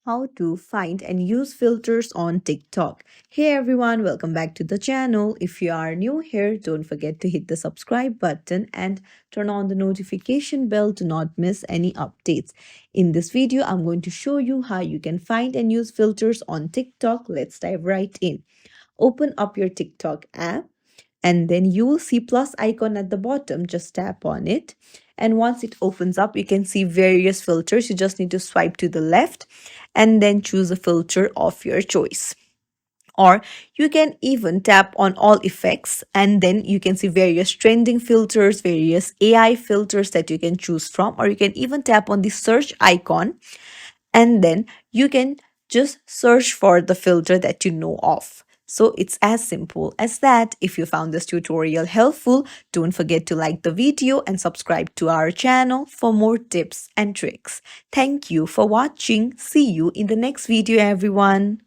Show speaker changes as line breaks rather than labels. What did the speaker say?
how to find and use filters on TikTok. Hey everyone, welcome back to the channel. If you are new here, don't forget to hit the subscribe button and turn on the notification bell to not miss any updates. In this video, I'm going to show you how you can find and use filters on TikTok. Let's dive right in. Open up your TikTok app and then you will see plus icon at the bottom. Just tap on it, and once it opens up you can see various filters. You just need to swipe to the left and then choose a filter of your choice, or you can even tap on all effects and then you can see various trending filters, various AI filters that you can choose from, or you can even tap on the search icon and then you can just search for the filter that you know of. So it's as simple as that. If you found this tutorial helpful, don't forget to like the video and subscribe to our channel for more tips and tricks. Thank you for watching. See you in the next video, everyone.